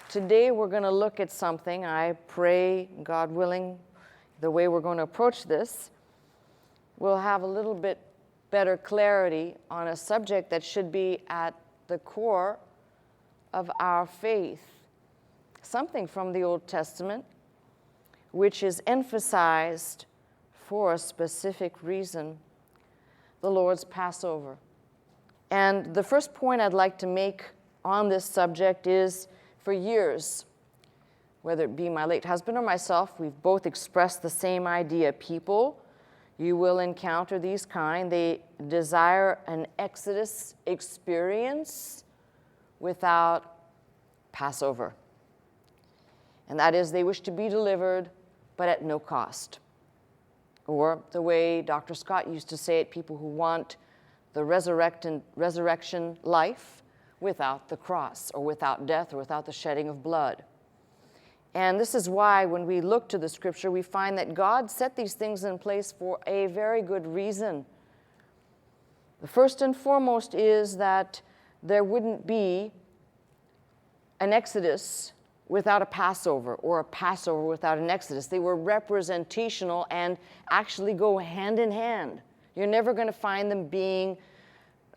Today we're going to look at something, I pray, God willing, the way we're going to approach this, we'll have a little bit better clarity on a subject that should be at the core of our faith. Something from the Old Testament, which is emphasized for a specific reason, the Lord's Passover. And the first point I'd like to make on this subject is, for years, whether it be my late husband or myself, we've both expressed the same idea. People, you will encounter these kind. They desire an Exodus experience without Passover. And that is, they wish to be delivered, but at no cost. Or the way Dr. Scott used to say it, people who want the resurrection life without the cross, or without death, or without the shedding of blood. And this is why when we look to the scripture, we find that God set these things in place for a very good reason. The first and foremost is that there wouldn't be an Exodus without a Passover, or a Passover without an Exodus. They were representational and actually go hand in hand. You're never going to find them being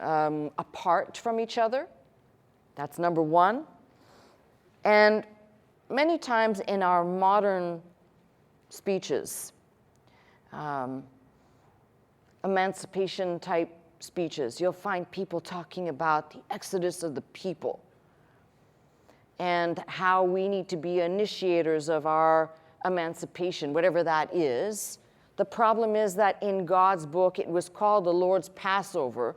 apart from each other. That's number one. And many times in our modern speeches, emancipation type speeches, you'll find people talking about the exodus of the people and how we need to be initiators of our emancipation, whatever that is. The problem is that in God's book, it was called the Lord's Passover,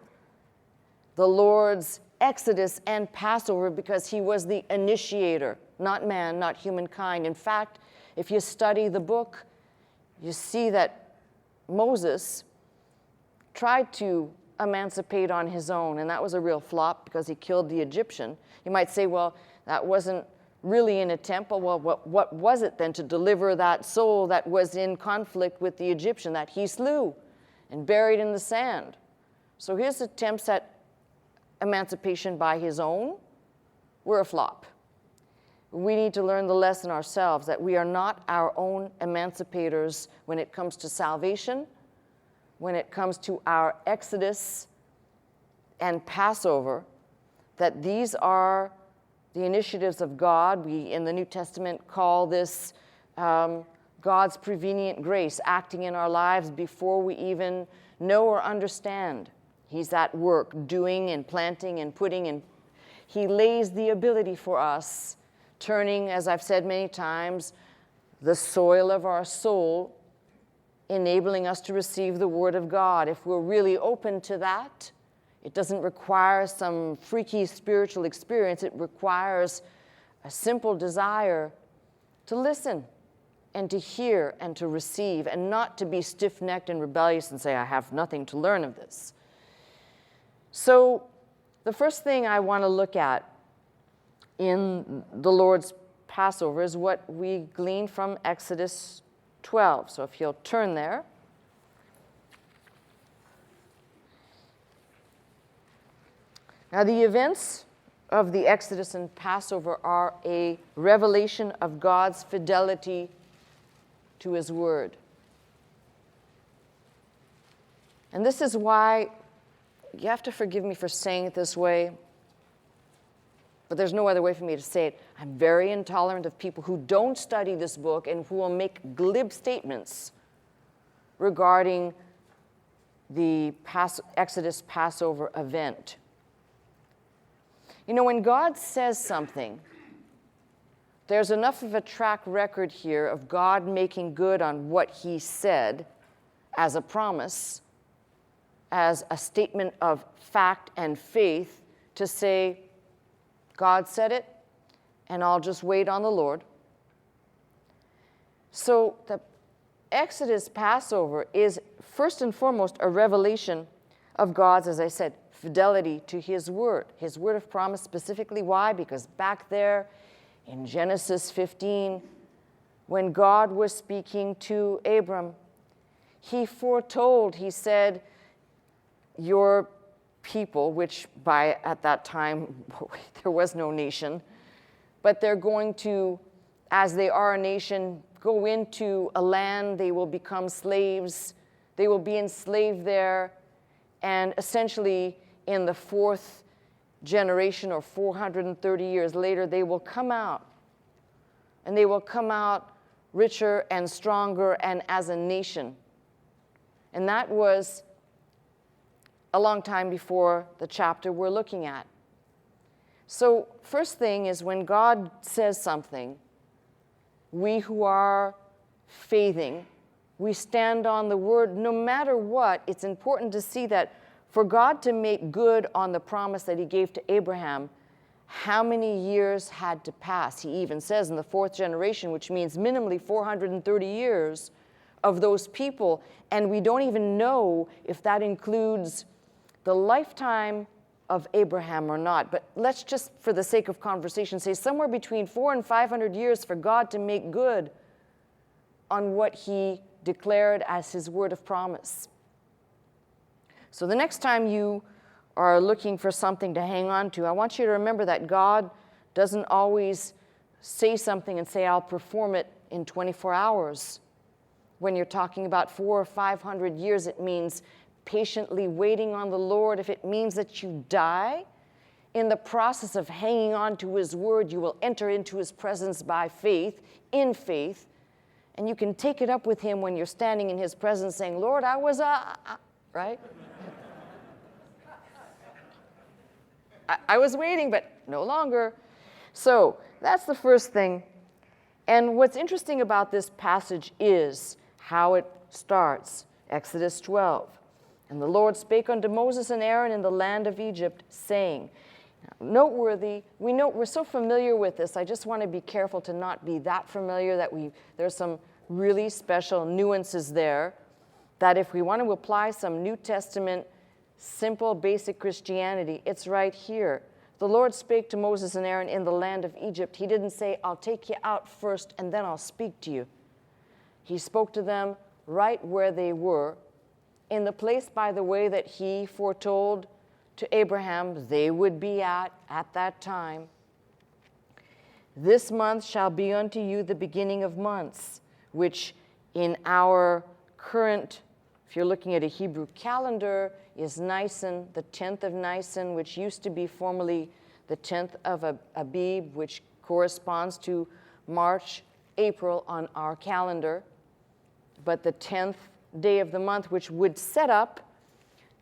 the Lord's Exodus and Passover, because he was the initiator, not man, not humankind. In fact, if you study the book, you see that Moses tried to emancipate on his own, and that was a real flop because he killed the Egyptian. You might say, well, that wasn't really an attempt. Well, what was it then to deliver that soul that was in conflict with the Egyptian that he slew and buried in the sand? So his attempts at emancipation by his own were a flop. We need to learn the lesson ourselves that we are not our own emancipators when it comes to salvation, when it comes to our Exodus and Passover, that these are the initiatives of God. We, in the New Testament, call this God's prevenient grace, acting in our lives before we even know or understand. He's at work, doing and planting and putting in. He lays the ability for us, turning, as I've said many times, the soil of our soul, enabling us to receive the Word of God. If we're really open to that, it doesn't require some freaky spiritual experience. It requires a simple desire to listen and to hear and to receive, and not to be stiff-necked and rebellious and say, I have nothing to learn of this. So the first thing I want to look at in the Lord's Passover is what we glean from Exodus 12. So if you'll turn there. Now, the events of the Exodus and Passover are a revelation of God's fidelity to his word. And this is why, you have to forgive me for saying it this way, but there's no other way for me to say it. I'm very intolerant of people who don't study this book and who will make glib statements regarding the Exodus Passover event. You know, when God says something, there's enough of a track record here of God making good on what he said as a promise, as a statement of fact and faith, to say, God said it, and I'll just wait on the Lord. So the Exodus Passover is first and foremost a revelation of God's, as I said, fidelity to his word of promise specifically. Why? Because back there in Genesis 15, when God was speaking to Abram. He foretold, he said, your people, which at that time, there was no nation, but they're going to, as they are a nation, go into a land, they will become slaves, they will be enslaved there, and essentially in the fourth generation or 430 years later, they will come out, and they will come out richer and stronger and as a nation. And that was a long time before the chapter we're looking at. So first thing is when God says something, we who are faithing, we stand on the word no matter what. It's important to see that for God to make good on the promise that he gave to Abraham, how many years had to pass? He even says in the fourth generation, which means minimally 430 years of those people. And we don't even know if that includes the lifetime of Abraham or not. But let's just, for the sake of conversation, say somewhere between 400 and 500 years for God to make good on what he declared as his word of promise. So the next time you are looking for something to hang on to, I want you to remember that God doesn't always say something and say, I'll perform it in 24 hours. When you're talking about 400 or 500 years, it means patiently waiting on the Lord. If it means that you die, in the process of hanging on to his word, you will enter into his presence by faith, in faith, and you can take it up with him when you're standing in his presence saying, Lord, I was right? I was waiting, but no longer. So that's the first thing. And what's interesting about this passage is how it starts. Exodus 12. And the Lord spake unto Moses and Aaron in the land of Egypt, saying, noteworthy, we're so familiar with this, I just want to be careful to not be that familiar that there's some really special nuances there, that if we want to apply some New Testament, simple, basic Christianity, it's right here. The Lord spake to Moses and Aaron in the land of Egypt. He didn't say, I'll take you out first and then I'll speak to you. He spoke to them right where they were, in the place, by the way, that he foretold to Abraham they would be at that time. This month shall be unto you the beginning of months, which in our current, if you're looking at a Hebrew calendar, is Nisan, the 10th of Nisan, which used to be formerly the 10th of Abib, which corresponds to March, April on our calendar, but the 10th day of the month, which would set up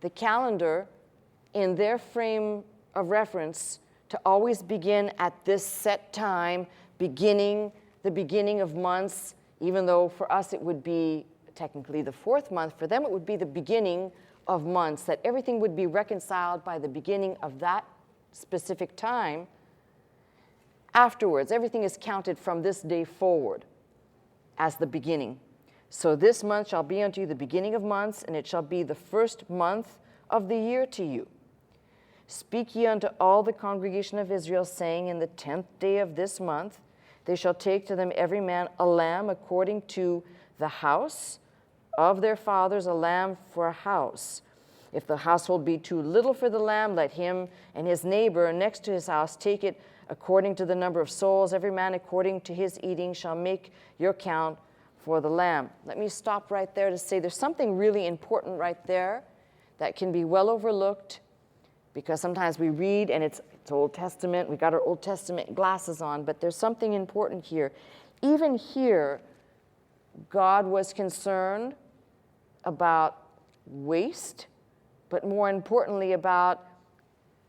the calendar in their frame of reference to always begin at this set time, the beginning of months, even though for us it would be technically the fourth month, for them it would be the beginning of months, that everything would be reconciled by the beginning of that specific time. Afterwards, everything is counted from this day forward as the beginning. So this month shall be unto you the beginning of months, and it shall be the first month of the year to you. Speak ye unto all the congregation of Israel, saying, in the 10th day of this month they shall take to them every man a lamb according to the house of their fathers, a lamb for a house. If the household be too little for the lamb, let him and his neighbor next to his house take it according to the number of souls. Every man according to his eating shall make your count for the lamb. Let me stop right there to say there's something really important right there that can be well overlooked, because sometimes we read and it's Old Testament, we got our Old Testament glasses on, but there's something important here. Even here, God was concerned about waste, but more importantly about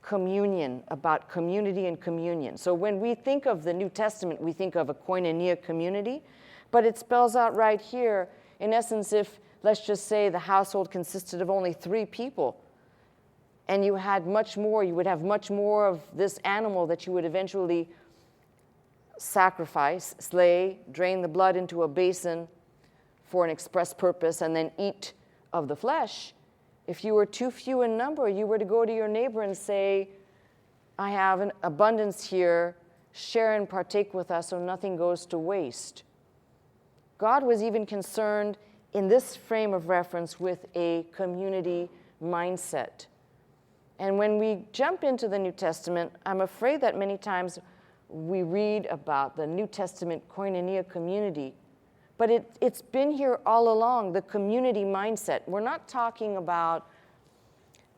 communion, about community and communion. So when we think of the New Testament, we think of a koinonia community, but it spells out right here, in essence, if, let's just say, the household consisted of only 3 people, and you had much more, you would have much more of this animal that you would eventually sacrifice, slay, drain the blood into a basin for an express purpose, and then eat of the flesh. If you were too few in number, you were to go to your neighbor and say, I have an abundance here, share and partake with us so nothing goes to waste. God was even concerned in this frame of reference with a community mindset. And when we jump into the New Testament, I'm afraid that many times we read about the New Testament koinonia community, but it's been here all along, the community mindset. We're not talking about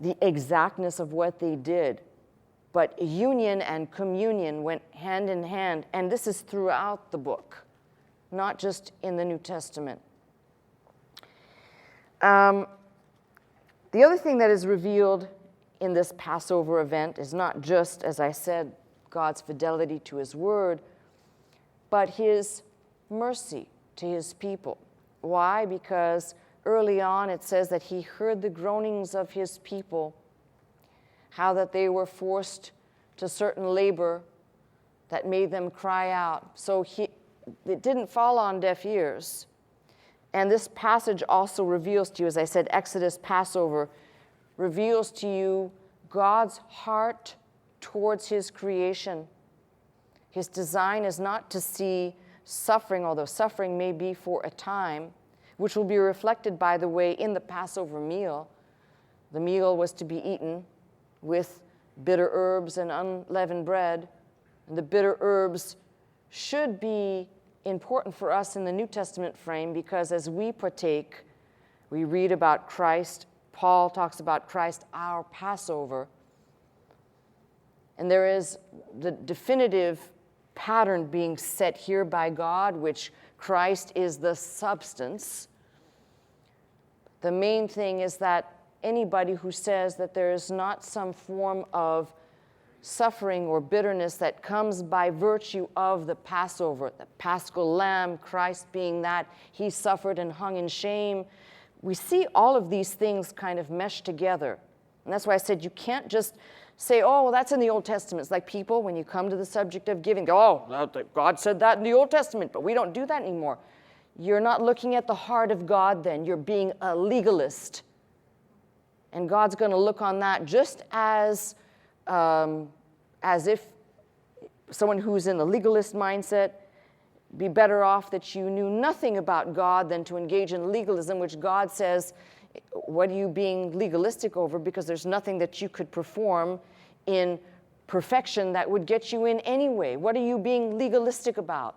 the exactness of what they did, but union and communion went hand in hand, and this is throughout the book, not just in the New Testament. The other thing that is revealed in this Passover event is not just, as I said, God's fidelity to his word, but his mercy to his people. Why? Because early on it says that he heard the groanings of his people, how that they were forced to certain labor that made them cry out. So it didn't fall on deaf ears. And this passage also reveals to you, as I said, Exodus, Passover, reveals to you God's heart towards his creation. His design is not to see suffering, although suffering may be for a time, which will be reflected, by the way, in the Passover meal. The meal was to be eaten with bitter herbs and unleavened bread. And the bitter herbs should be important for us in the New Testament frame, because as we partake, we read about Christ. Paul talks about Christ, our Passover. And there is the definitive pattern being set here by God, which Christ is the substance. The main thing is that anybody who says that there is not some form of suffering or bitterness that comes by virtue of the Passover, the Paschal Lamb, Christ being that he suffered and hung in shame. We see all of these things kind of mesh together. And that's why I said you can't just say, oh, well, that's in the Old Testament. It's like people, when you come to the subject of giving, go, oh, God said that in the Old Testament, but we don't do that anymore. You're not looking at the heart of God then. You're being a legalist. And God's going to look on that just as if someone who's in the legalist mindset be better off that you knew nothing about God than to engage in legalism, which God says, what are you being legalistic over? Because there's nothing that you could perform in perfection that would get you in anyway. What are you being legalistic about?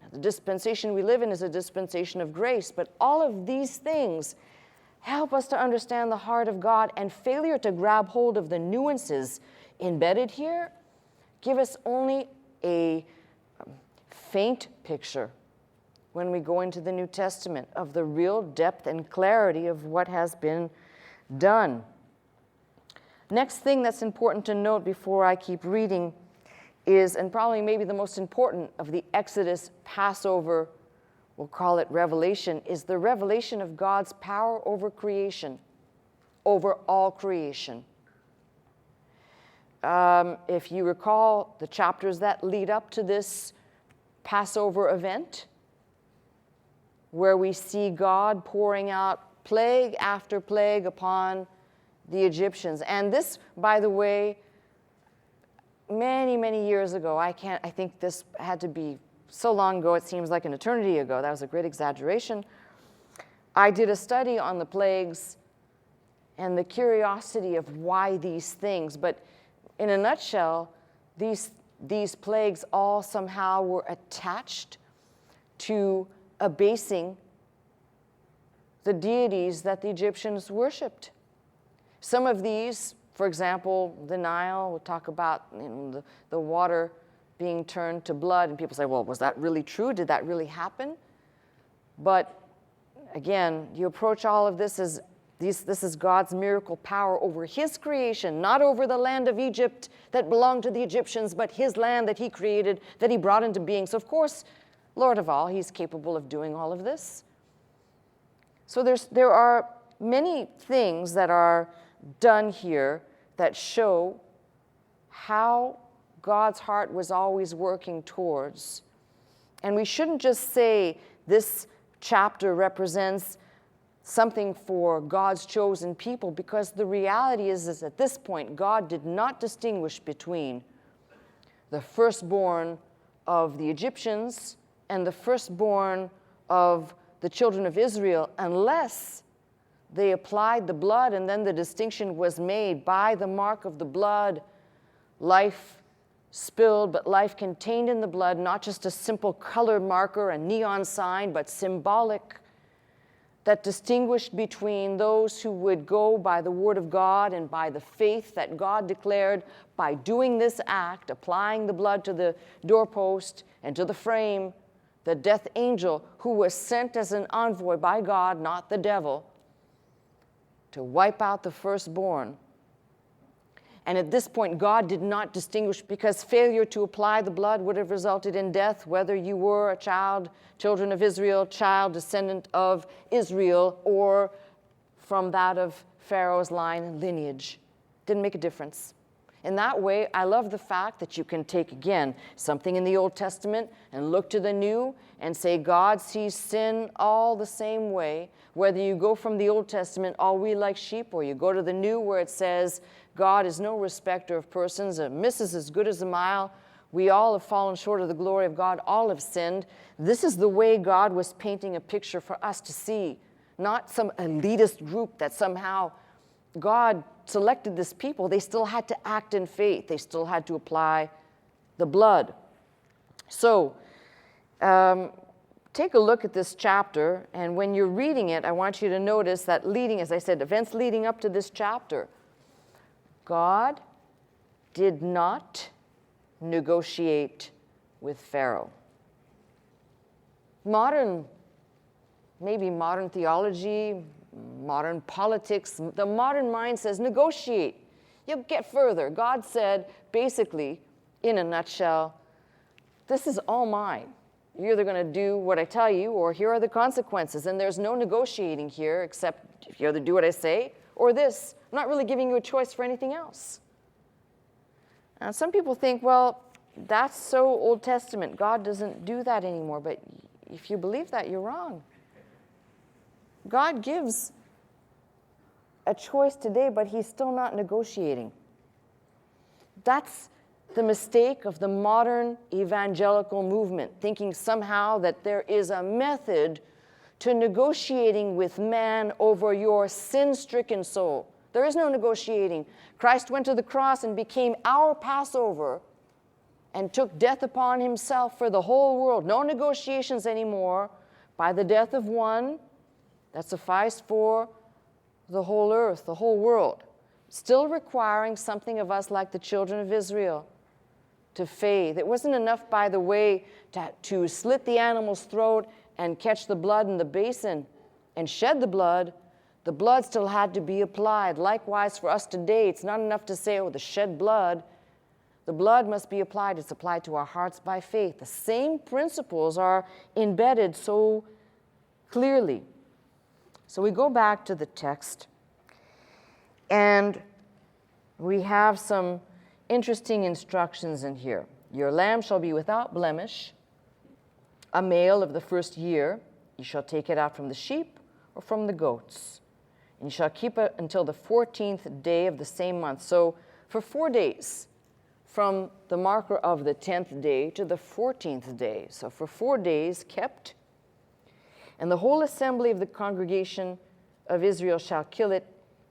Now, the dispensation we live in is a dispensation of grace, but all of these things help us to understand the heart of God, and failure to grab hold of the nuances embedded here give us only a faint picture when we go into the New Testament of the real depth and clarity of what has been done. Next thing that's important to note before I keep reading is, and probably maybe the most important of the Exodus, Passover, we'll call it revelation, is the revelation of God's power over creation, over all creation. If you recall the chapters that lead up to this Passover event, where we see God pouring out plague after plague upon the Egyptians. And this, by the way, many, many years ago, I think this had to be so long ago, it seems like an eternity ago. That was a great exaggeration. I did a study on the plagues and the curiosity of why these things. But in a nutshell, these plagues all somehow were attached to abasing the deities that the Egyptians worshipped. Some of these, for example, the Nile, we'll talk about the water being turned to blood, and people say, well, was that really true? Did that really happen? But again, you approach all of this as this is God's miracle power over his creation, not over the land of Egypt that belonged to the Egyptians, but his land that he created, that he brought into being. So of course, Lord of all, he's capable of doing all of this. So there are many things that are done here that show how God's heart was always working towards. And we shouldn't just say this chapter represents something for God's chosen people, because the reality is at this point, God did not distinguish between the firstborn of the Egyptians and the firstborn of the children of Israel unless they applied the blood, and then the distinction was made by the mark of the blood, life spilled, but life contained in the blood, not just a simple color marker, a neon sign, but symbolic, that distinguished between those who would go by the word of God and by the faith that God declared by doing this act, applying the blood to the doorpost and to the frame, the death angel who was sent as an envoy by God, not the devil, to wipe out the firstborn. And at this point, God did not distinguish, because failure to apply the blood would have resulted in death, whether you were a child, children of Israel, child, descendant of Israel, or from that of Pharaoh's line and lineage. Didn't make a difference. In that way, I love the fact that you can take, again, something in the Old Testament and look to the New and say God sees sin all the same way, whether you go from the Old Testament, all we like sheep, or you go to the New where it says God is no respecter of persons, a miss is as good as a mile. We all have fallen short of the glory of God. All have sinned. This is the way God was painting a picture for us to see, not some elitist group that somehow God selected this people. They still had to act in faith. They still had to apply the blood. So take a look at this chapter, and when you're reading it, I want you to notice that leading, as I said, events leading up to this chapter, God did not negotiate with Pharaoh. Maybe modern theology, modern politics, the modern mind says negotiate. You'll get further. God said, basically, in a nutshell, this is all mine. You're either going to do what I tell you, or here are the consequences. And there's no negotiating here, except if you either do what I say or this. I'm not really giving you a choice for anything else. And some people think, well, that's so Old Testament. God doesn't do that anymore. But if you believe that, you're wrong. God gives a choice today, but he's still not negotiating. That's the mistake of the modern evangelical movement, thinking somehow that there is a method to negotiating with man over your sin-stricken soul. There is no negotiating. Christ went to the cross and became our Passover and took death upon himself for the whole world. No negotiations anymore. By the death of one, that sufficed for the whole earth, the whole world. Still requiring something of us like the children of Israel, to faith. It wasn't enough, by the way, to slit the animal's throat and catch the blood in the basin and shed the blood. The blood still had to be applied. Likewise, for us today, it's not enough to say, oh, the shed blood. The blood must be applied. It's applied to our hearts by faith. The same principles are embedded so clearly. So we go back to the text, and we have some interesting instructions in here. Your lamb shall be without blemish, a male of the first year. You shall take it out from the sheep or from the goats. And you shall keep it until the 14th day of the same month. So for 4 days, from the marker of the 10th day to the 14th day. So for 4 days kept. And the whole assembly of the congregation of Israel shall kill it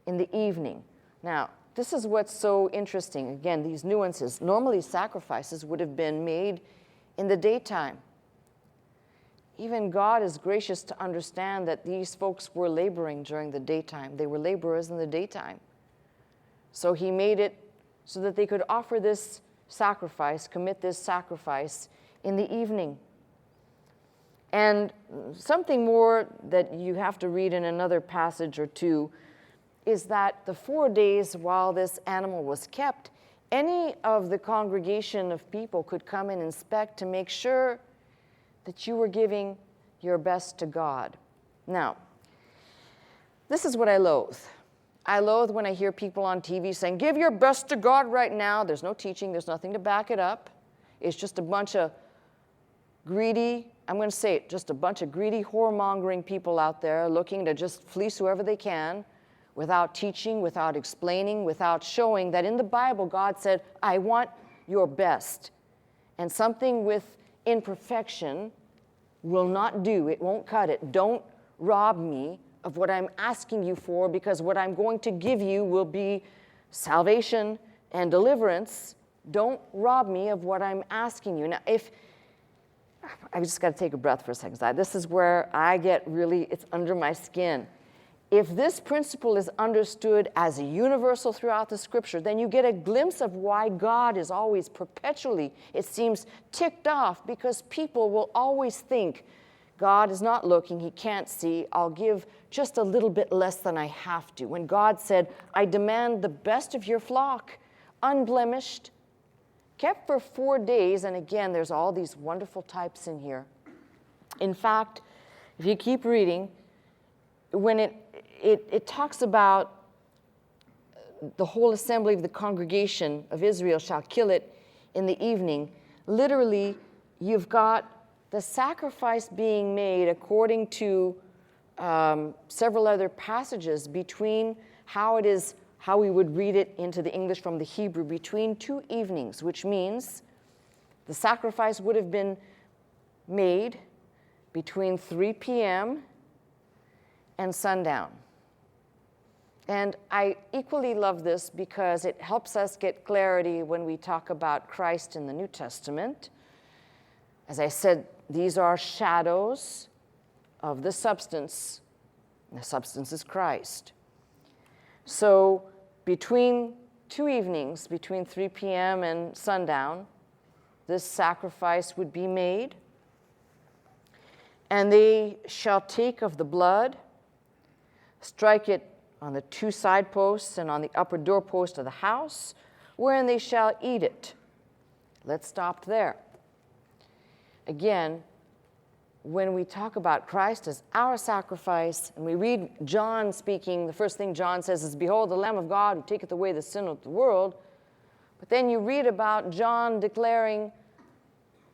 in the evening. Now, this is what's so interesting. Again, these nuances. Normally, sacrifices would have been made in the daytime. Even God is gracious to understand that these folks were laboring during the daytime. They were laborers in the daytime. So he made it so that they could offer this sacrifice, commit this sacrifice in the evening. And something more that you have to read in another passage or two is that the 4 days while this animal was kept, any of the congregation of people could come and inspect to make sure that you were giving your best to God. Now, this is what I loathe. I loathe when I hear people on TV saying, give your best to God right now. There's no teaching. There's nothing to back it up. It's just a bunch of greedy, I'm going to say it, just a bunch of greedy, whoremongering people out there looking to just fleece whoever they can, without teaching, without explaining, without showing that in the Bible, God said, I want your best. And something with imperfection will not do. It won't cut it. Don't rob me of what I'm asking you for, because what I'm going to give you will be salvation and deliverance. Don't rob me of what I'm asking you. Now, I just got to take a breath for a second. This is where I get really, it's under my skin. If this principle is understood as a universal throughout the scripture, then you get a glimpse of why God is always perpetually, it seems, ticked off, because people will always think, God is not looking, he can't see, I'll give just a little bit less than I have to. When God said, I demand the best of your flock, unblemished, kept for 4 days, and again, there's all these wonderful types in here. In fact, if you keep reading, when it talks about the whole assembly of the congregation of Israel shall kill it in the evening, literally, you've got the sacrifice being made according to several other passages between how we would read it into the English from the Hebrew, between 2 evenings, which means the sacrifice would have been made between 3 p.m. and sundown. And I equally love this because it helps us get clarity when we talk about Christ in the New Testament. As I said, these are shadows of the substance. The substance is Christ. So between 2 evenings, between 3 p.m. and sundown, this sacrifice would be made. And they shall take of the blood, strike it on the 2 side posts and on the upper doorpost of the house, wherein they shall eat it. Let's stop there. Again, when we talk about Christ as our sacrifice, and we read John speaking, the first thing John says is, behold, the Lamb of God who taketh away the sin of the world. But then you read about John declaring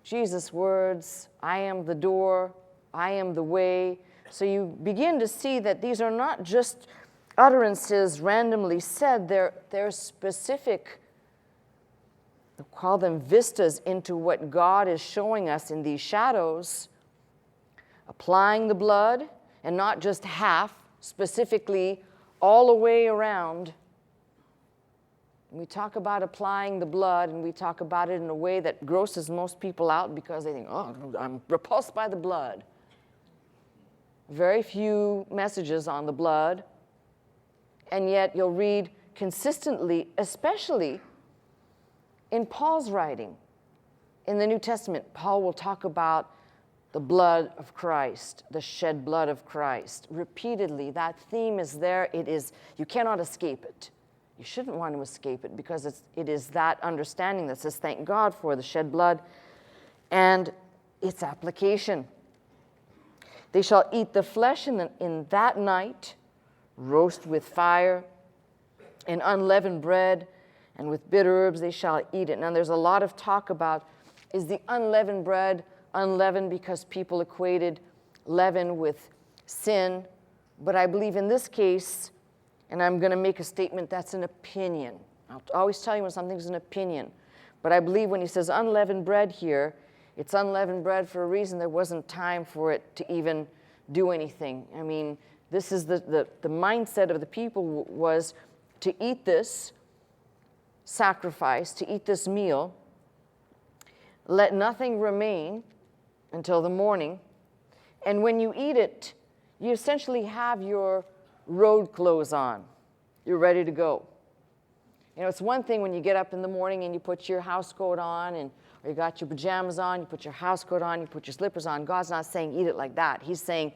Jesus' words, I am the door, I am the way. So you begin to see that these are not just utterances randomly said, they're specific. We'll call them vistas into what God is showing us in these shadows, applying the blood, and not just half, specifically all the way around. We talk about applying the blood, and we talk about it in a way that grosses most people out because they think, oh, I'm repulsed by the blood. Very few messages on the blood, and yet you'll read consistently, especially in Paul's writing. In the New Testament, Paul will talk about the blood of Christ, the shed blood of Christ. Repeatedly, that theme is there. It is, you cannot escape it. You shouldn't want to escape it because it is that understanding that says, thank God for the shed blood and its application. They shall eat the flesh in that night, roast with fire, and unleavened bread, and with bitter herbs they shall eat it. Now there's a lot of talk about, is the unleavened bread unleavened because people equated leaven with sin? But I believe in this case, and I'm going to make a statement that's an opinion. I'll always tell you when something's an opinion. But I believe when he says unleavened bread here, it's unleavened bread for a reason. There wasn't time for it to even do anything. I mean, this is the mindset of the people was to eat this sacrifice, to eat this meal, let nothing remain until the morning. And when you eat it, you essentially have your road clothes on. You're ready to go. You know, it's one thing when you get up in the morning and you put your house coat on, or you got your pajamas on, you put your house coat on, you put your slippers on. God's not saying eat it like that. He's saying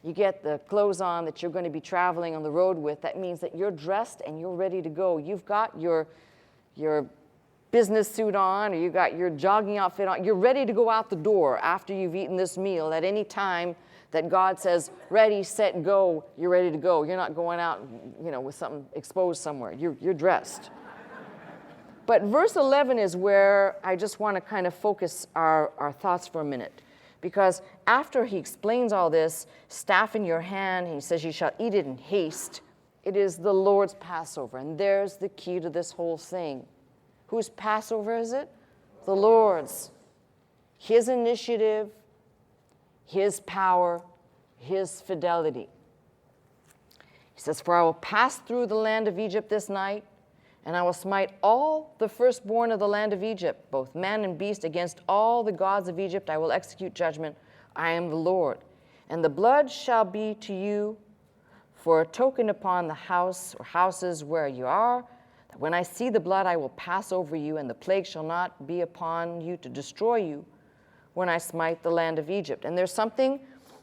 you get the clothes on that you're going to be traveling on the road with. That means that you're dressed and you're ready to go. You've got your business suit on, or you got your jogging outfit on. You're ready to go out the door after you've eaten this meal. At any time that God says, ready, set, go, you're ready to go. You're not going out, you know, with something exposed somewhere. You're dressed. But verse 11 is where I just want to kind of focus our thoughts for a minute. Because after he explains all this, staff in your hand, he says, you shall eat it in haste. It is the Lord's Passover. And there's the key to this whole thing. Whose Passover is it? The Lord's. His initiative, his power, his fidelity. He says, for I will pass through the land of Egypt this night, and I will smite all the firstborn of the land of Egypt, both man and beast, against all the gods of Egypt I will execute judgment. I am the Lord. And the blood shall be to you for a token upon the house or houses where you are, that when I see the blood I will pass over you, and the plague shall not be upon you to destroy you when I smite the land of Egypt. And there's something,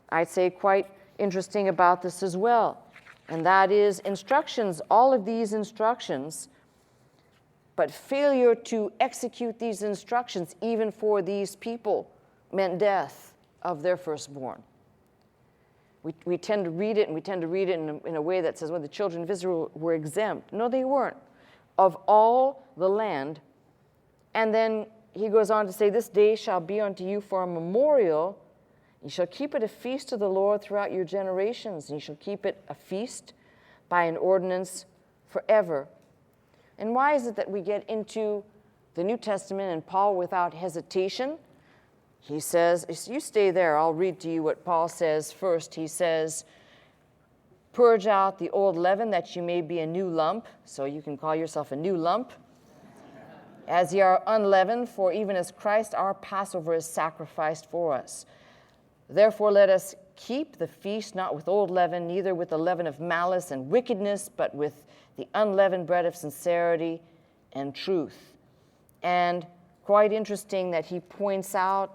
I'd say, quite interesting about this as well, and that is instructions, all of these instructions, but failure to execute these instructions, even for these people, meant death of their firstborn. We tend to read it, and we tend to read it in a way that says, well, the children of Israel were exempt. No, they weren't. Of all the land. And then he goes on to say, this day shall be unto you for a memorial. You shall keep it a feast to the Lord throughout your generations. And you shall keep it a feast by an ordinance forever. And why is it that we get into the New Testament and Paul without hesitation? He says, you stay there, I'll read to you what Paul says first. He says, purge out the old leaven that you may be a new lump. So you can call yourself a new lump. As ye are unleavened, for even as Christ our Passover is sacrificed for us. Therefore let us keep the feast not with old leaven, neither with the leaven of malice and wickedness, but with the unleavened bread of sincerity and truth. And quite interesting that he points out,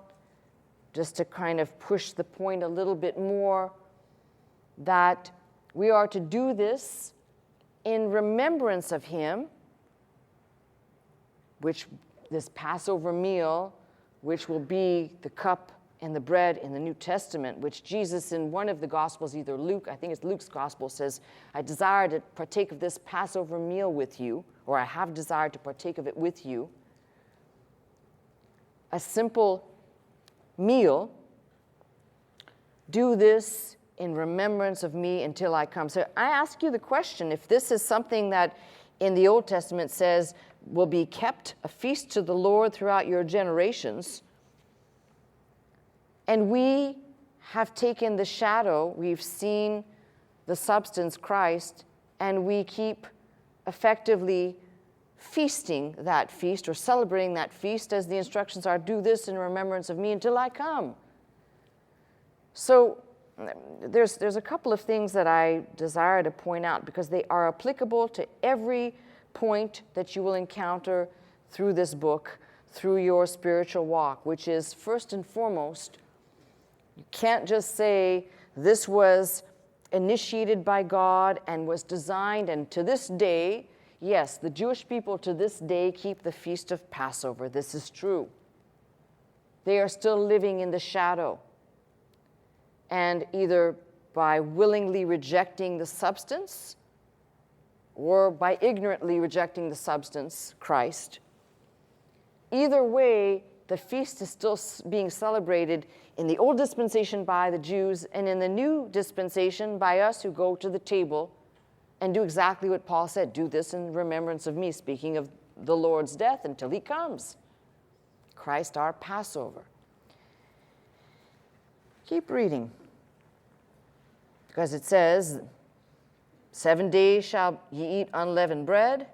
just to kind of push the point a little bit more, that we are to do this in remembrance of him, which this Passover meal, which will be the cup and the bread in the New Testament, which Jesus in one of the Gospels, either Luke, I think it's Luke's Gospel, says, I desire to partake of this Passover meal with you, or I have desired to partake of it with you. A simple meal, do this in remembrance of me until I come. So I ask you the question, if this is something that in the Old Testament says will be kept a feast to the Lord throughout your generations, and we have taken the shadow, we've seen the substance, Christ, and we keep effectively feasting that feast or celebrating that feast, as the instructions are, do this in remembrance of me until I come. So there's a couple of things that I desire to point out, because they are applicable to every point that you will encounter through this book, through your spiritual walk, which is, first and foremost, you can't just say this was initiated by God and was designed, and to this day, yes, the Jewish people to this day keep the feast of Passover. This is true. They are still living in the shadow. And either by willingly rejecting the substance or by ignorantly rejecting the substance, Christ, either way, the feast is still being celebrated in the old dispensation by the Jews, and in the new dispensation by us who go to the table and do exactly what Paul said, do this in remembrance of me, speaking of the Lord's death until he comes. Christ our Passover. Keep reading, because it says, 7 days shall ye eat unleavened bread.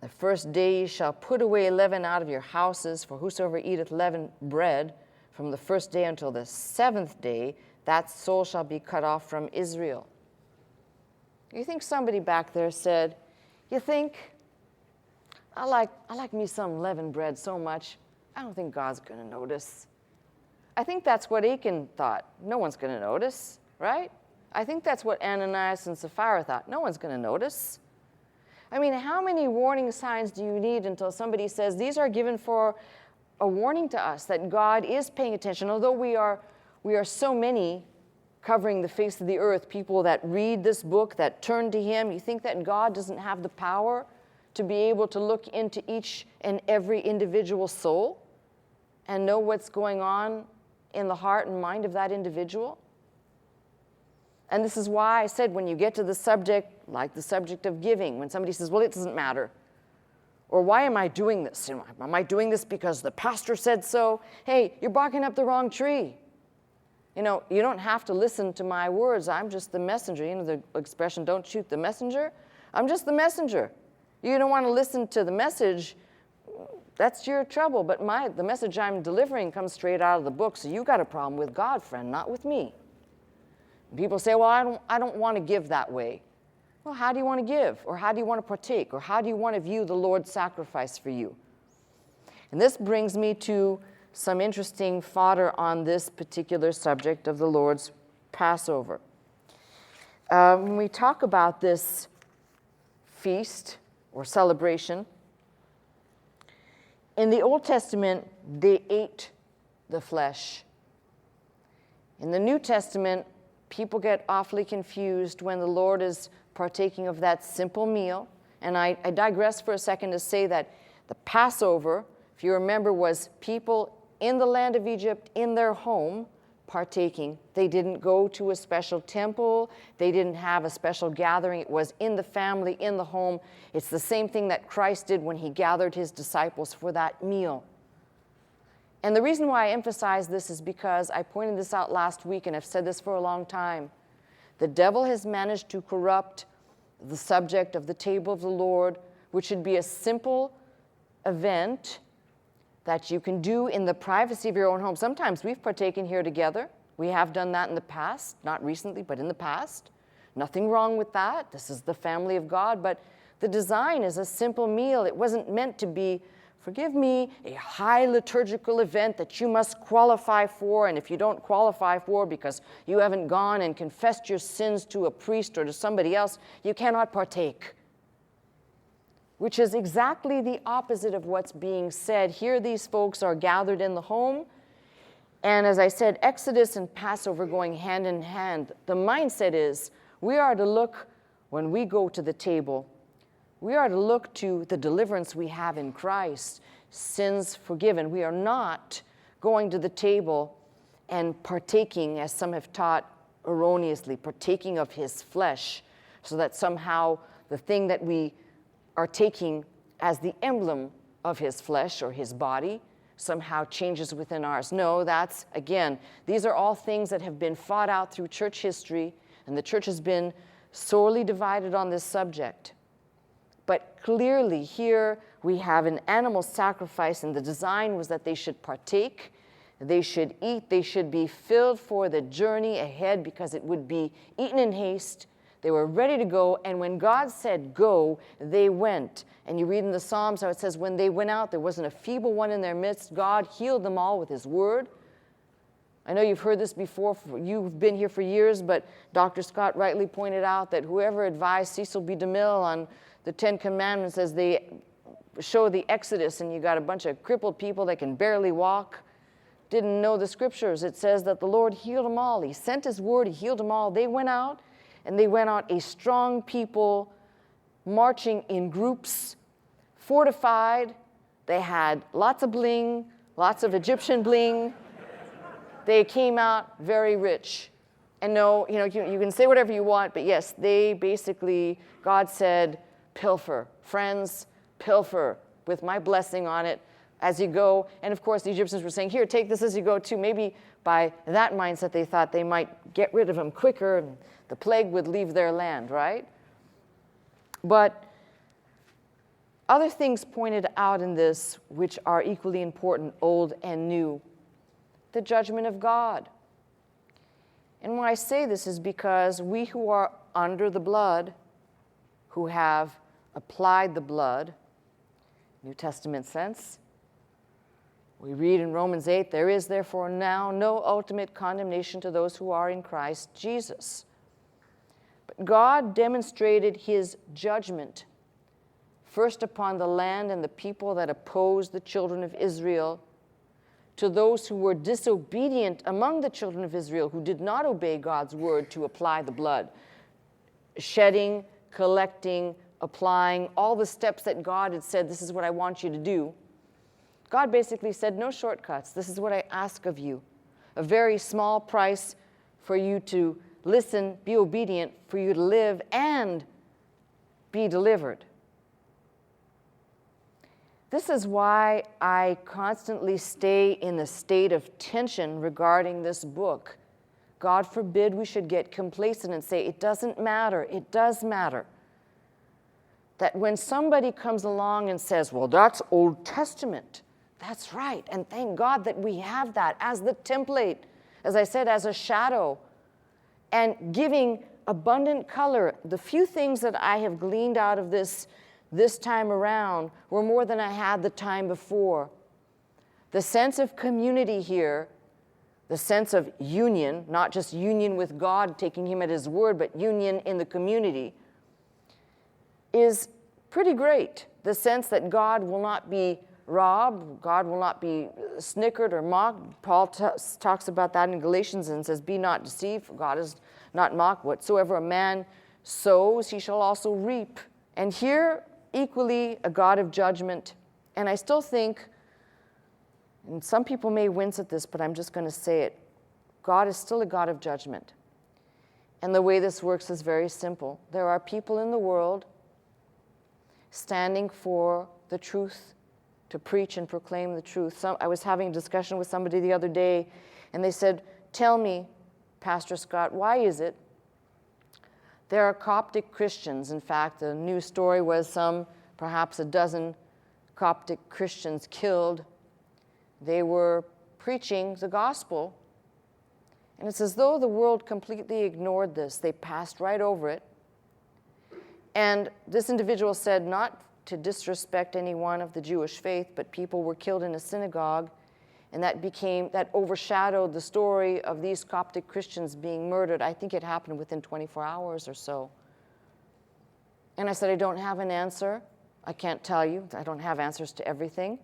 The first day ye shall put away leaven out of your houses, for whosoever eateth leavened bread from the first day until the 7th day, that soul shall be cut off from Israel. You think somebody back there said, you think, I like me some leavened bread so much, I don't think God's going to notice. I think that's what Achan thought. No one's going to notice, right? I think that's what Ananias and Sapphira thought. No one's going to notice. I mean, how many warning signs do you need until somebody says, these are given for a warning to us that God is paying attention? Although we are so many covering the face of the earth, people that read this book, that turn to him, you think that God doesn't have the power to be able to look into each and every individual soul and know what's going on in the heart and mind of that individual? And this is why I said, when you get to the subject, like the subject of giving, when somebody says, well, it doesn't matter, or why am I doing this? Am I doing this because the pastor said so? Hey, you're barking up the wrong tree. You know, you don't have to listen to my words. I'm just the messenger. You know the expression, don't shoot the messenger? I'm just the messenger. You don't want to listen to the message, that's your trouble. But the message I'm delivering comes straight out of the book, so you got a problem with God, friend, not with me. People say, well, I don't want to give that way. Well, how do you want to give? Or how do you want to partake? Or how do you want to view the Lord's sacrifice for you? And this brings me to some interesting fodder on this particular subject of the Lord's Passover. When we talk about this feast or celebration, in the Old Testament, they ate the flesh. In the New Testament, people get awfully confused when the Lord is partaking of that simple meal. And I digress for a second to say that the Passover, if you remember, was people in the land of Egypt, in their home, partaking. They didn't go to a special temple. They didn't have a special gathering. It was in the family, in the home. It's the same thing that Christ did when he gathered his disciples for that meal. And the reason why I emphasize this is because I pointed this out last week, and I've said this for a long time. The devil has managed to corrupt the subject of the table of the Lord, which should be a simple event that you can do in the privacy of your own home. Sometimes we've partaken here together. We have done that in the past, not recently, but in the past. Nothing wrong with that. This is the family of God, but the design is a simple meal. It wasn't meant to be, forgive me, a high liturgical event that you must qualify for, and if you don't qualify for because you haven't gone and confessed your sins to a priest or to somebody else, you cannot partake. Which is exactly the opposite of what's being said. Here these folks are gathered in the home, and as I said, Exodus and Passover going hand in hand. The mindset is we are to look, when we go to the table, we are to look to the deliverance we have in Christ, sins forgiven. We are not going to the table and partaking, as some have taught erroneously, partaking of his flesh, so that somehow the thing that we are taking as the emblem of his flesh or his body somehow changes within ours. No, that's, again, these are all things that have been fought out through church history, and the church has been sorely divided on this subject. But clearly here we have an animal sacrifice, and the design was that they should partake, they should eat, they should be filled for the journey ahead because it would be eaten in haste. They were ready to go, and when God said go, they went. And you read in the Psalms how it says when they went out, there wasn't a feeble one in their midst. God healed them all with his word. I know you've heard this before. You've been here for years, but Dr. Scott rightly pointed out that whoever advised Cecil B. DeMille on the Ten Commandments as they show the Exodus, and you got a bunch of crippled people that can barely walk, didn't know the scriptures. It says that the Lord healed them all. He sent his word, he healed them all. They went out, and they went out a strong people, marching in groups, fortified. They had lots of bling, lots of Egyptian bling. They came out very rich. And no, you can say whatever you want, but yes, they basically, God said, pilfer. Friends, pilfer with my blessing on it as you go. And of course, the Egyptians were saying, here, take this as you go too. Maybe by that mindset, they thought they might get rid of him quicker and the plague would leave their land, right? But other things pointed out in this, which are equally important, old and new. The judgment of God. And why I say this is because we who are under the blood, who have applied the blood, New Testament sense, we read in Romans 8, there is therefore now no ultimate condemnation to those who are in Christ Jesus. But God demonstrated his judgment first upon the land and the people that opposed the children of Israel, to those who were disobedient among the children of Israel, who did not obey God's word to apply the blood, shedding, collecting, applying, all the steps that God had said, this is what I want you to do. God basically said, no shortcuts. This is what I ask of you. A very small price for you to listen, be obedient, for you to live and be delivered. This is why I constantly stay in a state of tension regarding this book. God forbid we should get complacent and say, it doesn't matter. It does matter. That when somebody comes along and says, well, that's Old Testament, that's right. And thank God that we have that as the template, as I said, as a shadow, and giving abundant color. The few things that I have gleaned out of this time around were more than I had the time before. The sense of community here, the sense of union, not just union with God, taking him at his word, but union in the community, is pretty great. The sense that God will not be robbed, God will not be snickered or mocked. Paul talks about that in Galatians and says, be not deceived, for God is not mocked. Whatsoever a man sows, he shall also reap. And here, equally, a God of judgment. And I still think, and some people may wince at this, but I'm just going to say it, God is still a God of judgment. And the way this works is very simple. There are people in the world standing for the truth, to preach and proclaim the truth. I was having a discussion with somebody the other day, and they said, tell me, Pastor Scott, why is it there are Coptic Christians? In fact, the news story was perhaps a dozen Coptic Christians killed. They were preaching the gospel, and it's as though the world completely ignored this. They passed right over it. And this individual said, not to disrespect anyone of the Jewish faith, but people were killed in a synagogue, and that overshadowed the story of these Coptic Christians being murdered. I think it happened within 24 hours or so. And I said, I don't have an answer. I can't tell you. I don't have answers to everything.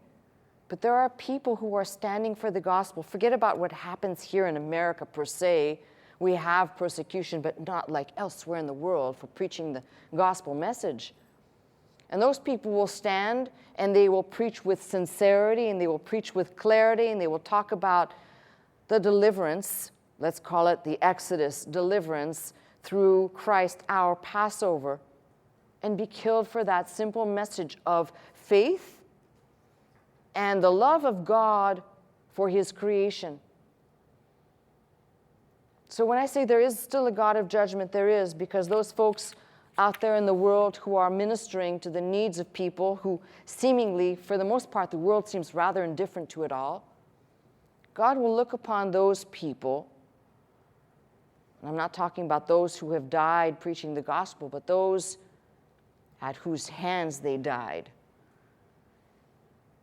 But there are people who are standing for the gospel. Forget about what happens here in America per se. We have persecution, but not like elsewhere in the world for preaching the gospel message. And those people will stand and they will preach with sincerity and they will preach with clarity and they will talk about the deliverance, let's call it the Exodus deliverance through Christ, our Passover, and be killed for that simple message of faith and the love of God for his creation. So when I say there is still a God of judgment, there is, because those folks out there in the world who are ministering to the needs of people who seemingly, for the most part, the world seems rather indifferent to it all, God will look upon those people, and I'm not talking about those who have died preaching the gospel, but those at whose hands they died.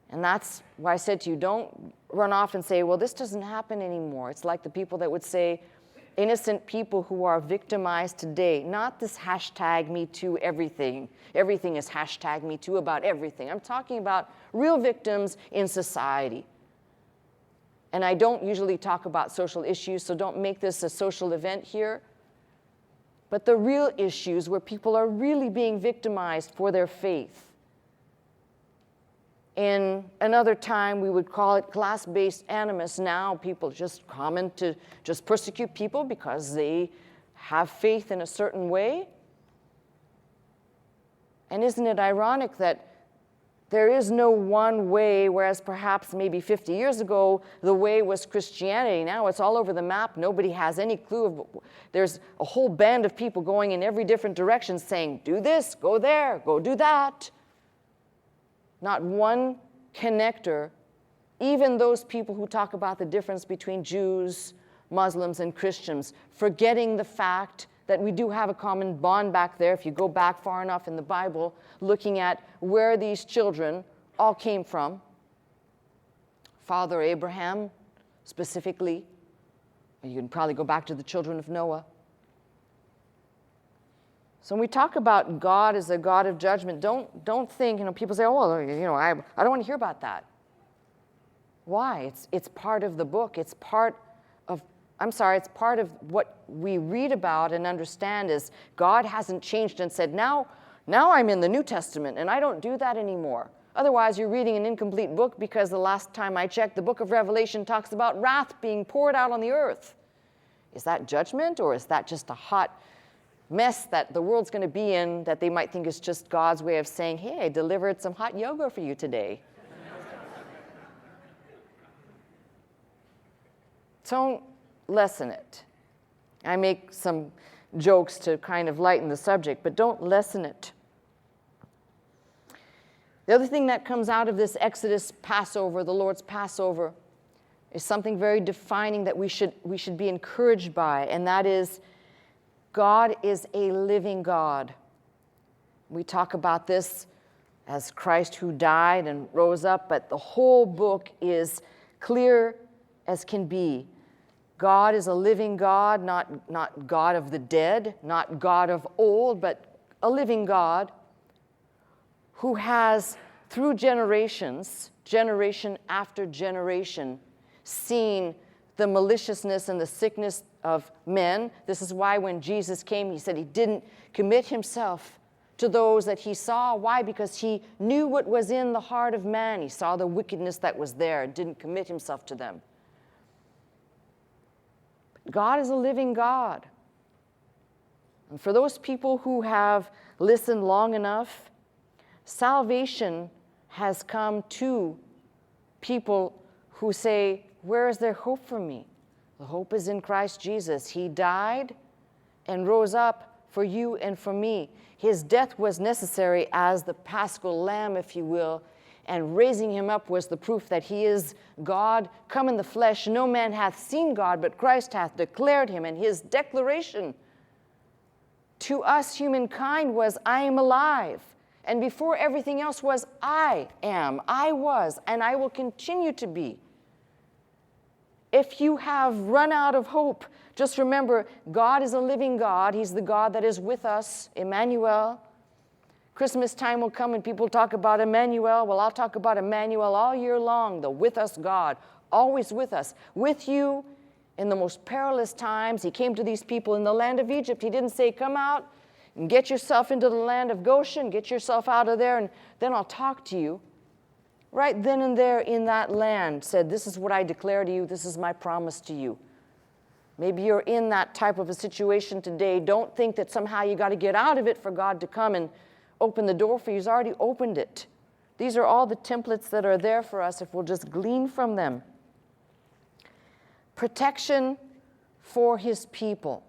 And that's why I said to you, don't run off and say, well, this doesn't happen anymore. It's like the people that would say, innocent people who are victimized today, not this hashtag Me Too everything. Everything is hashtag Me Too about everything. I'm talking about real victims in society. And I don't usually talk about social issues, so don't make this a social event here. But the real issues where people are really being victimized for their faith. In another time, we would call it class-based animus. Now people just common to just persecute people because they have faith in a certain way. And isn't it ironic that there is no one way, whereas perhaps maybe 50 years ago, the way was Christianity. Now it's all over the map. Nobody has any clue. There's a whole band of people going in every different direction saying, do this, go there, go do that. Not one connector. Even those people who talk about the difference between Jews, Muslims, and Christians, forgetting the fact that we do have a common bond back there, if you go back far enough in the Bible, looking at where these children all came from. Father Abraham, specifically. You can probably go back to the children of Noah. So when we talk about God as a God of judgment, don't think, people say, oh, well, I don't want to hear about that. Why? It's part of the book. It's part of what we read about and understand is God hasn't changed and said, now I'm in the New Testament and I don't do that anymore. Otherwise, you're reading an incomplete book because the last time I checked, the book of Revelation talks about wrath being poured out on the earth. Is that judgment or is that just a hot mess that the world's going to be in that they might think is just God's way of saying, hey, I delivered some hot yoga for you today? Don't lessen it. I make some jokes to kind of lighten the subject, but don't lessen it. The other thing that comes out of this Exodus Passover, the Lord's Passover, is something very defining that we should be encouraged by, and that is God is a living God. We talk about this as Christ who died and rose up, but the whole book is clear as can be. God is a living God, not God of the dead, not God of old, but a living God who has, through generations, generation after generation, seen the maliciousness and the sickness of men. This is why when Jesus came, he said he didn't commit himself to those that he saw. Why? Because he knew what was in the heart of man. He saw the wickedness that was there and didn't commit himself to them. God is a living God. And for those people who have listened long enough, salvation has come to people who say, where is there hope for me? The hope is in Christ Jesus. He died and rose up for you and for me. His death was necessary as the paschal lamb, if you will, and raising him up was the proof that he is God, come in the flesh. No man hath seen God, but Christ hath declared him. And his declaration to us, humankind, was, I am alive. And before everything else was, I am, I was, and I will continue to be. If you have run out of hope, just remember, God is a living God. He's the God that is with us, Emmanuel. Christmas time will come and people talk about Emmanuel. Well, I'll talk about Emmanuel all year long, the with us God, always with us, with you in the most perilous times. He came to these people in the land of Egypt. He didn't say, come out and get yourself into the land of Goshen, get yourself out of there, and then I'll talk to you. Right then and there in that land said, this is what I declare to you, this is my promise to you. Maybe you're in that type of a situation today. Don't think that somehow you got to get out of it for God to come and open the door for you. He's already opened it. These are all the templates that are there for us if we'll just glean from them. Protection for his people.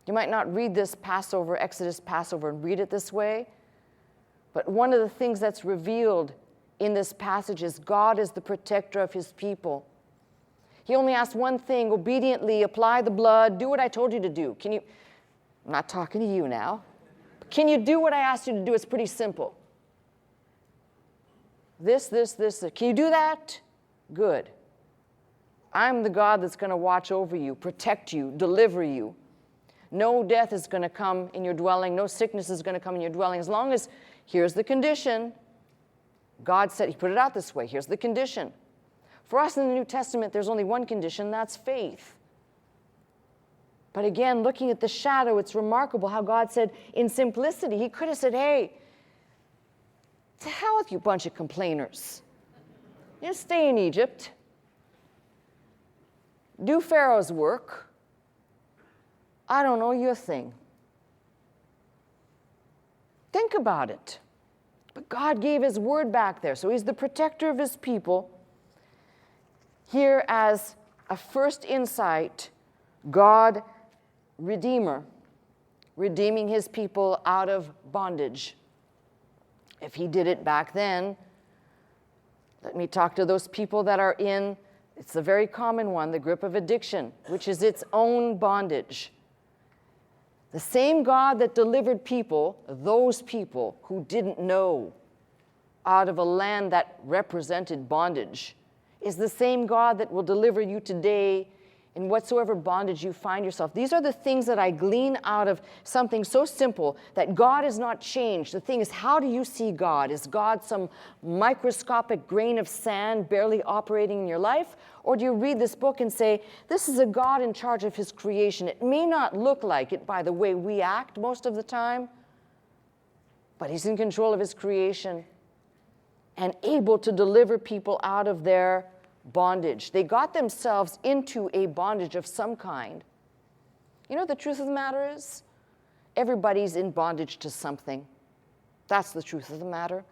You might not read this Passover, Exodus Passover, and read it this way, but one of the things that's revealed in this passage is God is the protector of his people. He only asked one thing, obediently apply the blood, do what I told you to do. Can you, I'm not talking to you now. Can you do what I asked you to do? It's pretty simple. This. Can you do that? Good. I'm the God that's going to watch over you, protect you, deliver you. No death is going to come in your dwelling. No sickness is going to come in your dwelling. As long as, here's the condition. God said, he put it out this way. Here's the condition. For us in the New Testament, there's only one condition, that's faith. But again, looking at the shadow, it's remarkable how God said, in simplicity, he could have said, hey, to hell with you bunch of complainers. You stay in Egypt. Do Pharaoh's work. I don't know your thing. Think about it. But God gave his word back there. So he's the protector of his people. Here as a first insight, God, Redeemer, redeeming his people out of bondage. If he did it back then, let me talk to those people that are in, it's a very common one, the grip of addiction, which is its own bondage. The same God that delivered people, those people who didn't know, out of a land that represented bondage, is the same God that will deliver you today in whatsoever bondage you find yourself. These are the things that I glean out of something so simple, that God is not changed. The thing is, how do you see God? Is God some microscopic grain of sand barely operating in your life? Or do you read this book and say, this is a God in charge of his creation? It may not look like it by the way we act most of the time, but he's in control of his creation and able to deliver people out of their bondage. They got themselves into a bondage of some kind. You know what the truth of the matter is? Everybody's in bondage to something. That's the truth of the matter.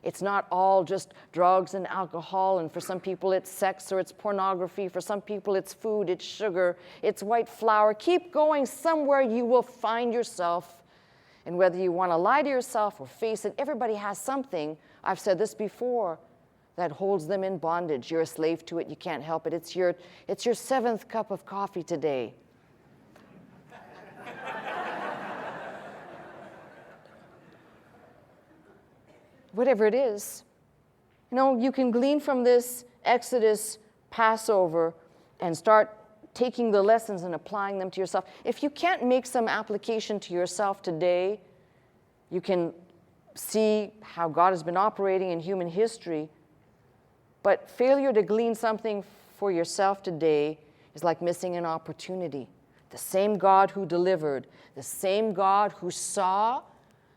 It's not all just drugs and alcohol, and for some people it's sex or it's pornography. For some people it's food, it's sugar, it's white flour. Keep going. Somewhere you will find yourself. And whether you want to lie to yourself or face it, everybody has something, I've said this before, that holds them in bondage. You're a slave to it. You can't help it. It's your 7th cup of coffee today. Whatever it is. You can glean from this Exodus, Passover, and start taking the lessons and applying them to yourself. If you can't make some application to yourself today, you can see how God has been operating in human history. But failure to glean something for yourself today is like missing an opportunity. The same God who delivered, the same God who saw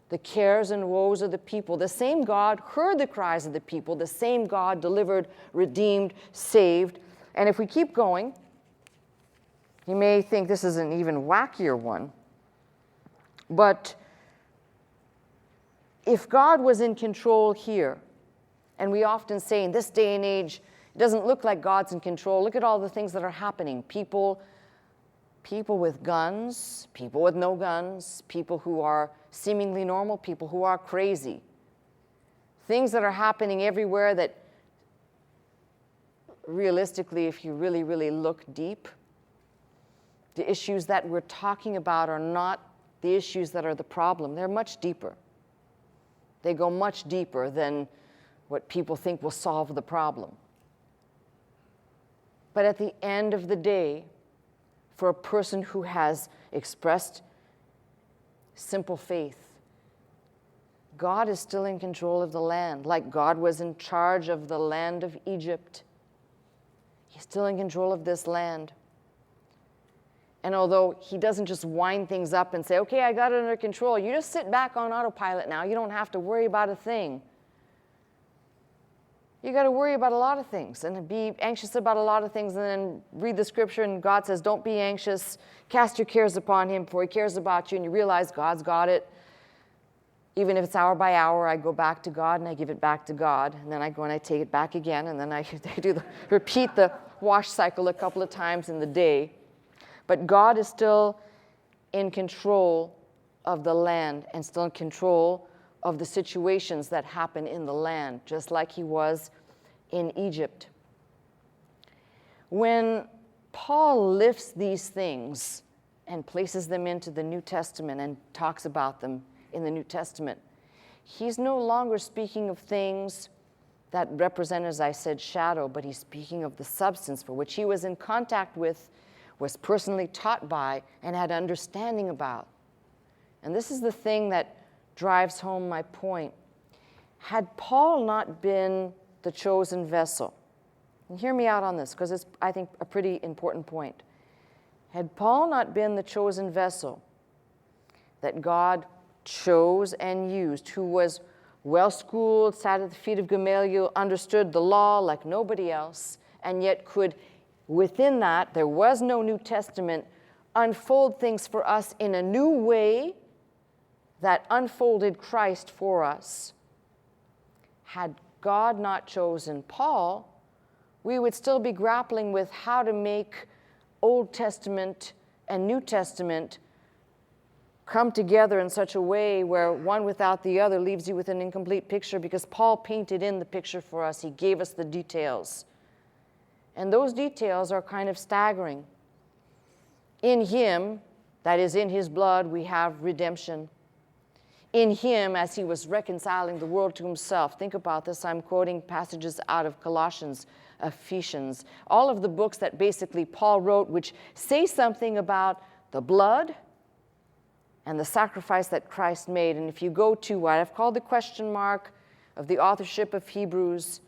the cares and woes of the people, the same God heard the cries of the people, the same God delivered, redeemed, saved. And if we keep going, you may think this is an even wackier one, but if God was in control here, and we often say in this day and age, it doesn't look like God's in control. Look at all the things that are happening. People with guns, people with no guns, people who are seemingly normal, people who are crazy. Things that are happening everywhere that realistically, if you really, really look deep, the issues that we're talking about are not the issues that are the problem. They're much deeper. They go much deeper than what people think will solve the problem. But at the end of the day, for a person who has expressed simple faith, God is still in control of the land, like God was in charge of the land of Egypt. He's still in control of this land. And although he doesn't just wind things up and say, okay, I got it under control, you just sit back on autopilot now, you don't have to worry about a thing. You got to worry about a lot of things and be anxious about a lot of things, and then read the scripture and God says, don't be anxious, cast your cares upon him for he cares about you, and you realize God's got it. Even if it's hour by hour, I go back to God and I give it back to God, and then I go and I take it back again, and then I repeat the wash cycle a couple of times in the day. But God is still in control of the land and still in control of the situations that happen in the land, just like he was in Egypt. When Paul lifts these things and places them into the New Testament and talks about them in the New Testament, he's no longer speaking of things that represent, as I said, shadow, but he's speaking of the substance for which he was in contact with, was personally taught by, and had understanding about. And this is the thing that drives home my point. Had Paul not been the chosen vessel, and hear me out on this because it's, I think, a pretty important point. Had Paul not been the chosen vessel that God chose and used, who was well-schooled, sat at the feet of Gamaliel, understood the law like nobody else, and yet could, within that, there was no New Testament, unfold things for us in a new way that unfolded Christ for us. Had God not chosen Paul, we would still be grappling with how to make Old Testament and New Testament come together in such a way where one without the other leaves you with an incomplete picture, because Paul painted in the picture for us. He gave us the details. And those details are kind of staggering. In him, that is in his blood, we have redemption. In him, as he was reconciling the world to himself. Think about this. I'm quoting passages out of Colossians, Ephesians, all of the books that basically Paul wrote, which say something about the blood and the sacrifice that Christ made. And if you go to what I've called the question mark of the authorship of Hebrews,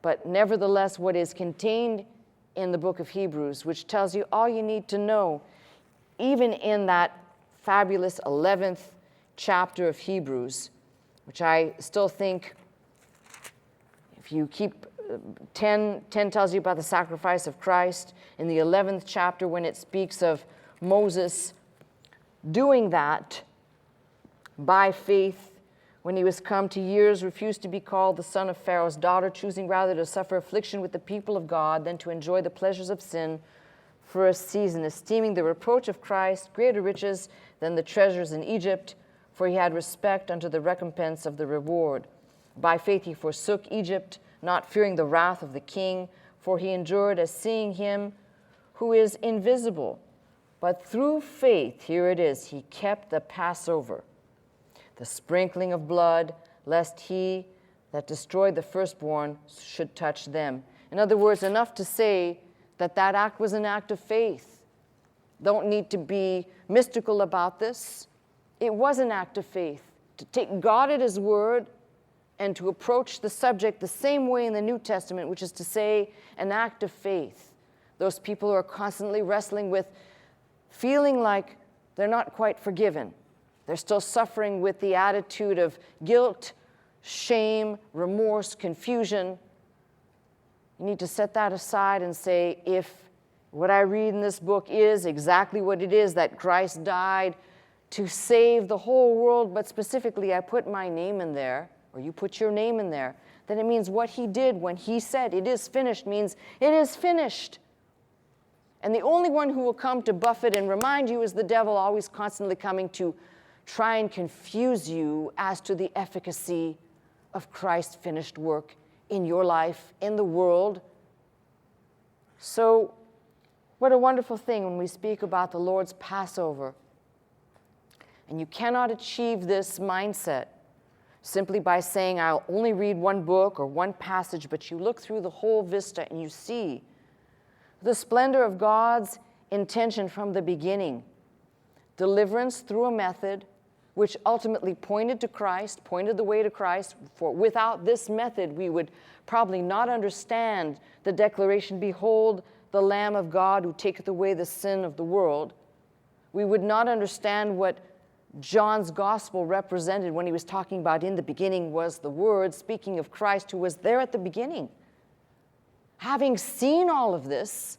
but nevertheless what is contained in the book of Hebrews, which tells you all you need to know, even in that fabulous 11th chapter of Hebrews, which I still think, if you keep 10 tells you about the sacrifice of Christ. In the 11th chapter, when it speaks of Moses doing that by faith, when he was come to years, refused to be called the son of Pharaoh's daughter, choosing rather to suffer affliction with the people of God than to enjoy the pleasures of sin for a season, esteeming the reproach of Christ greater riches than the treasures in Egypt, for he had respect unto the recompense of the reward. By faith he forsook Egypt, not fearing the wrath of the king, for he endured as seeing him who is invisible. But through faith, here it is, he kept the Passover, the sprinkling of blood, lest he that destroyed the firstborn should touch them. In other words, enough to say that that act was an act of faith. Don't need to be mystical about this. It was an act of faith, to take God at his word and to approach the subject the same way in the New Testament, which is to say, an act of faith. Those people who are constantly wrestling with feeling like they're not quite forgiven. They're still suffering with the attitude of guilt, shame, remorse, confusion. You need to set that aside and say, if what I read in this book is exactly what it is, that Christ died to save the whole world, but specifically I put my name in there, or you put your name in there, then it means what he did when he said it is finished means it is finished. And the only one who will come to buffet and remind you is the devil, always constantly coming to try and confuse you as to the efficacy of Christ's finished work in your life, in the world. So what a wonderful thing when we speak about the Lord's Passover. And you cannot achieve this mindset simply by saying, I'll only read one book or one passage, but you look through the whole vista and you see the splendor of God's intention from the beginning. Deliverance through a method which ultimately pointed to Christ, pointed the way to Christ. For without this method, we would probably not understand the declaration, behold, the Lamb of God who taketh away the sin of the world. We would not understand what John's gospel represented when he was talking about in the beginning was the Word, speaking of Christ who was there at the beginning. Having seen all of this,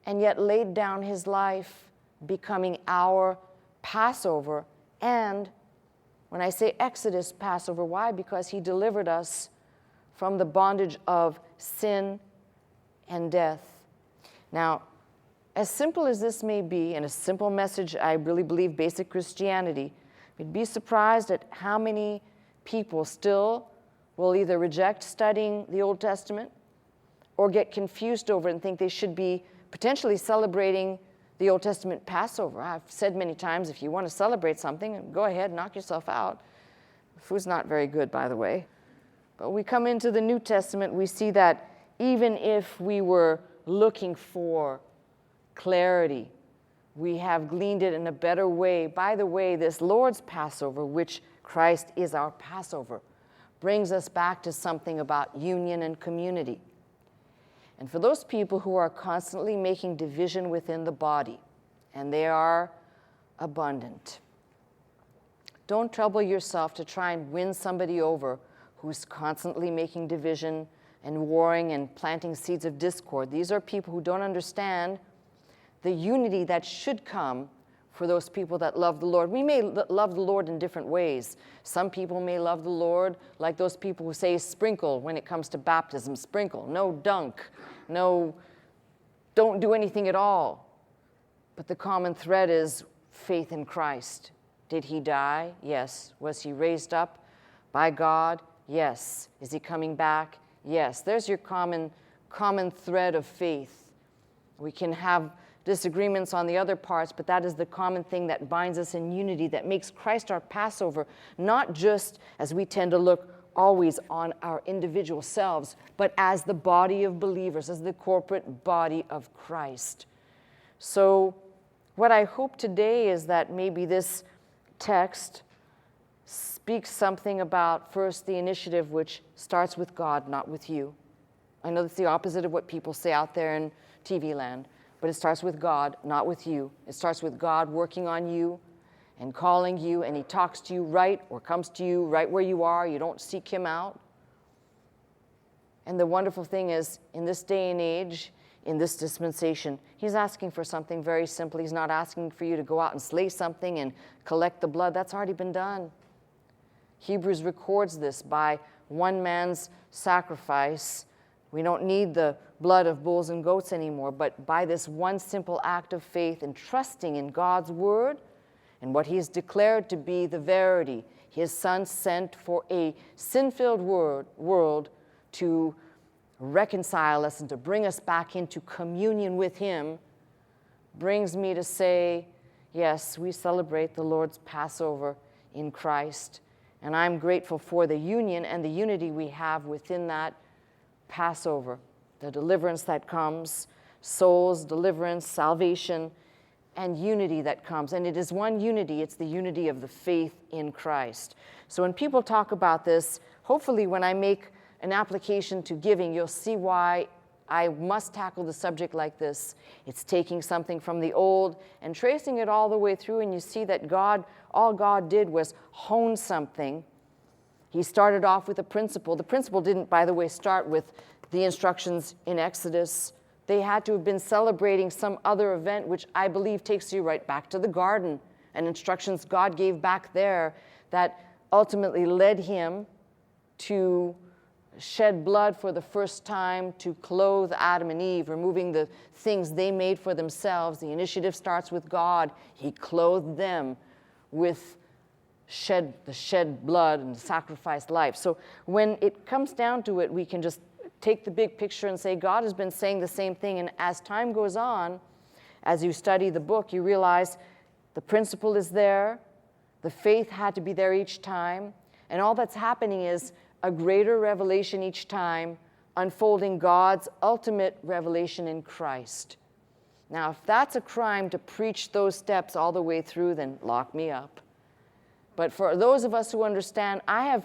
and yet laid down his life, becoming our Passover, and when I say Exodus Passover, why? Because he delivered us from the bondage of sin and death. Now, as simple as this may be, and a simple message, I really believe basic Christianity, you'd be surprised at how many people still will either reject studying the Old Testament or get confused over it and think they should be potentially celebrating the Old Testament Passover. I've said many times, if you want to celebrate something, go ahead, knock yourself out. The food's not very good, by the way. But we come into the New Testament, we see that even if we were looking for clarity, we have gleaned it in a better way. By the way, this Lord's Passover, which Christ is our Passover, brings us back to something about union and community. And for those people who are constantly making division within the body, and they are abundant, don't trouble yourself to try and win somebody over who's constantly making division and warring and planting seeds of discord. These are people who don't understand the unity that should come for those people that love the Lord. We may love the Lord in different ways. Some people may love the Lord like those people who say sprinkle when it comes to baptism. Sprinkle, no dunk, no, don't do anything at all. But the common thread is faith in Christ. Did he die? Yes. Was he raised up by God? Yes. Is he coming back? Yes. There's your common thread of faith. We can have disagreements on the other parts, but that is the common thing that binds us in unity, that makes Christ our Passover, not just as we tend to look always on our individual selves, but as the body of believers, as the corporate body of Christ. So what I hope today is that maybe this text speaks something about, first, the initiative which starts with God, not with you. I know that's the opposite of what people say out there in TV land. But it starts with God, not with you. It starts with God working on you and calling you, and he talks to you right or comes to you right where you are. You don't seek him out. And the wonderful thing is, in this day and age, in this dispensation. He's asking for something very simple. He's not asking for you to go out and slay something and collect the blood. That's already been done. Hebrews records this by one man's sacrifice. We don't need the blood of bulls and goats anymore, but by this one simple act of faith and trusting in God's word and what he has declared to be the verity, his son sent for a sin-filled world to reconcile us and to bring us back into communion with him, brings me to say, yes, we celebrate the Lord's Passover in Christ. And I'm grateful for the union and the unity we have within that Passover, the deliverance that comes, souls, deliverance, salvation, and unity that comes. And it is one unity. It's the unity of the faith in Christ. So when people talk about this, hopefully when I make an application to giving, you'll see why I must tackle the subject like this. It's taking something from the old and tracing it all the way through, and you see that all God did was hone something. He started off with a principle. The principle didn't, by the way, start with the instructions in Exodus. They had to have been celebrating some other event, which I believe takes you right back to the garden, and instructions God gave back there that ultimately led him to shed blood for the first time, to clothe Adam and Eve, removing the things they made for themselves. The initiative starts with God. He clothed them with the shed blood and sacrificed life. So when it comes down to it, we can just take the big picture and say, God has been saying the same thing. And as time goes on, as you study the book, you realize the principle is there. The faith had to be there each time. And all that's happening is a greater revelation each time, unfolding God's ultimate revelation in Christ. Now, if that's a crime to preach those steps all the way through, then lock me up. But for those of us who understand, I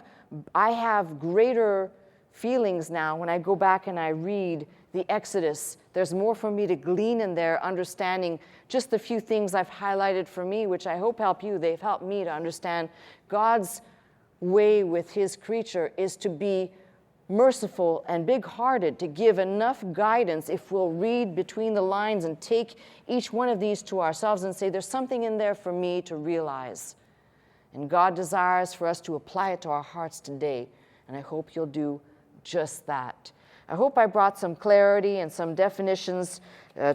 have greater feelings now when I go back and I read the Exodus. There's more for me to glean in there, understanding just the few things I've highlighted for me, which I hope help you. They've helped me to understand God's way with his creature is to be merciful and big-hearted, to give enough guidance if we'll read between the lines and take each one of these to ourselves and say, there's something in there for me to realize. And God desires for us to apply it to our hearts today, and I hope you'll do just that. I hope I brought some clarity and some definitions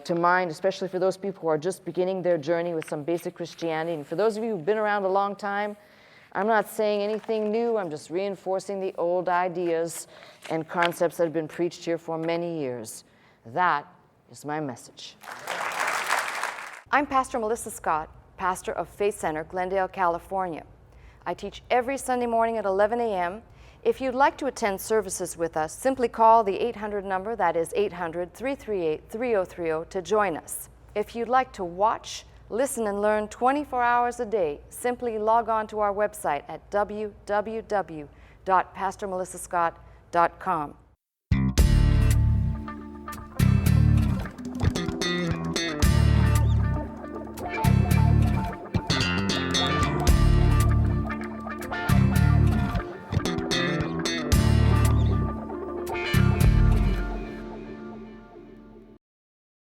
to mind, especially for those people who are just beginning their journey with some basic Christianity. And for those of you who've been around a long time, I'm not saying anything new. I'm just reinforcing the old ideas and concepts that have been preached here for many years. That is my message. I'm Pastor Melissa Scott, pastor of Faith Center, Glendale, California. I teach every Sunday morning at 11 a.m. If you'd like to attend services with us, simply call the 800 number, that is 800-338-3030, to join us. If you'd like to watch, listen, and learn 24 hours a day, simply log on to our website at www.pastormelissascott.com.